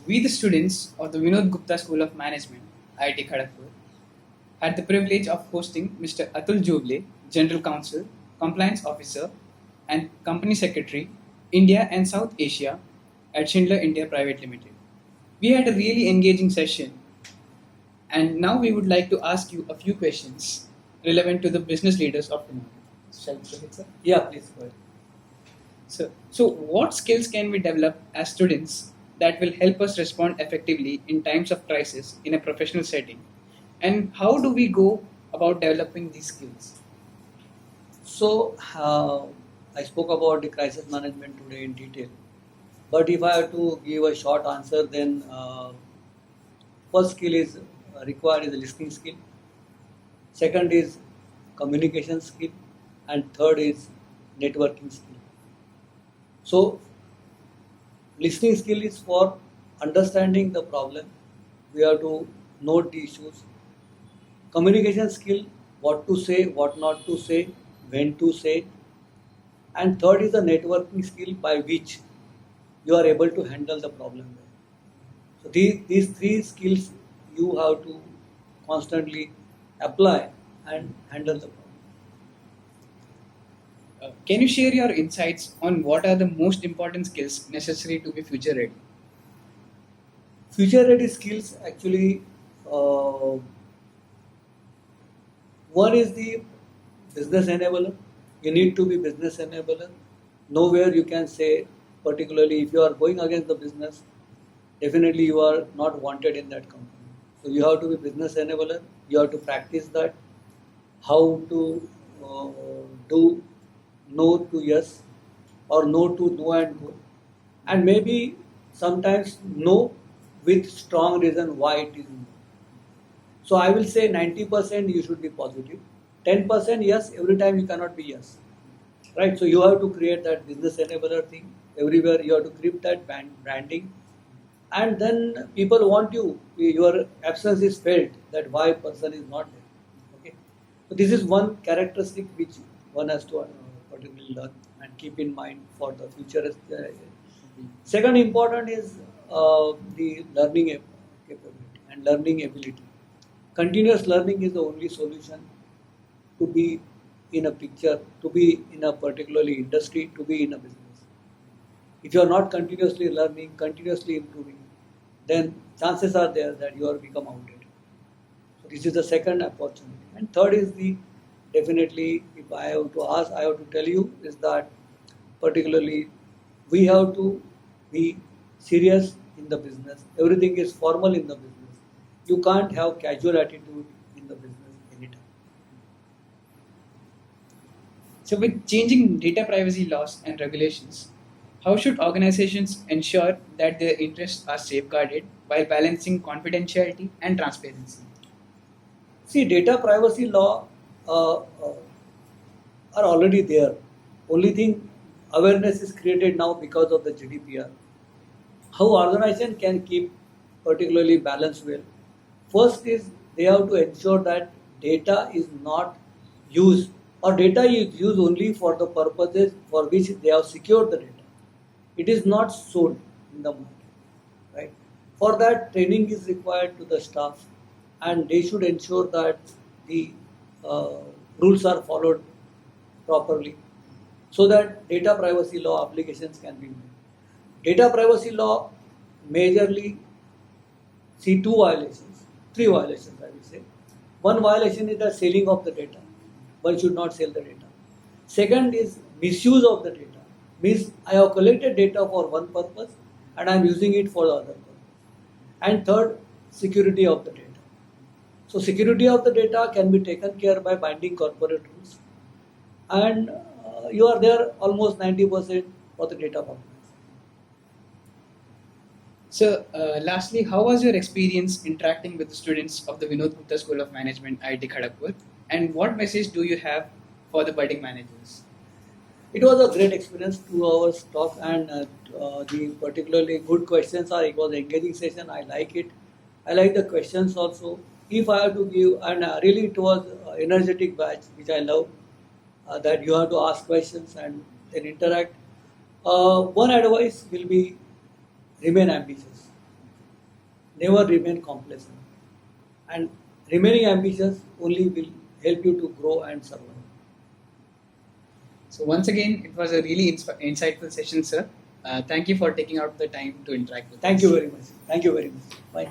We, the students of the Vinod Gupta School of Management, IIT Kharagpur, had the privilege of hosting Mr. Atul Juvle, General Counsel, Compliance Officer, and Company Secretary, India and South Asia at Schindler India Pvt. Limited. We had a really engaging session, and now we would like to ask you a few questions relevant to the business leaders of tomorrow. Shall we proceed, sir? Yeah, please go ahead. So what skills can we develop as students that will help us respond effectively in times of crisis in a professional setting? And how do we go about developing these skills? So, I spoke about the crisis management today in detail. But if I have to give a short answer, then first skill is required is a listening skill. Second is communication skill, and third is networking skill. So, listening skill is for understanding the problem. We have to note the issues. Communication skill, what to say, what not to say, when to say. And third is the networking skill by which you are able to handle the problem. So these three skills you have to constantly apply and handle the problem. Can you share your insights on what are the most important skills necessary to be future ready? Future ready skills actually, one is the business enabler. You need to be business enabler. Nowhere you can say, particularly if you are going against the business, definitely you are not wanted in that company. So you have to be business enabler. You have to practice that. How to do no to yes or no to no and go, and maybe sometimes no with strong reason why it is no. So I will say 90% you should be positive. 10% yes, every time you cannot be yes. Right? So you have to create that business enabler thing. Everywhere you have to create that branding. And then people want you. Your absence is felt that why person is not there. Okay. So this is one characteristic which one has to particularly learn and keep in mind for the future. Second important is the learning capability and learning ability. Continuous learning is the only solution to be in a picture, to be in a particularly industry, to be in a business. If you are not continuously learning, continuously improving, then chances are there that you are become outdated. So this is the second opportunity. And third is the definitely, if I have to ask, I have to tell you is that particularly we have to be serious in the business. Everything is formal in the business. You can't have casual attitude in the business anytime. So with changing data privacy laws and regulations, how should organizations ensure that their interests are safeguarded while balancing confidentiality and transparency? See, data privacy law are already there. Only thing, awareness is created now because of the GDPR. How organization can keep particularly balanced well? First is they have to ensure that data is not used or data is used only for the purposes for which they have secured the data. It is not sold in the market, right? For that, training is required to the staff, and they should ensure that the rules are followed properly, so that data privacy law applications can be made. Data privacy law majorly see two violations, three violations I will say. One violation is the selling of the data. One should not sell the data. Second is misuse of the data. Means I have collected data for one purpose and I am using it for the other purpose. And third, security of the data. So security of the data can be taken care by binding corporate rules. And you are there almost 90% for the data purpose. So, lastly, how was your experience interacting with the students of the Vinod Gupta School of Management, IIT Kharagpur, and what message do you have for the budding managers? It was a great experience, 2 hours talk, and the particularly good questions are. It was an engaging session. I like it. I like the questions also. If I have to give, and really it was energetic batch, which I love. That you have to ask questions and then interact. One advice will be remain ambitious. never remain complacent. And remaining ambitious only will help you to grow and survive. So once again, it was a really insightful session, sir. Thank you for taking out the time to interact with us. Thank you very much. Thank you very much. Bye.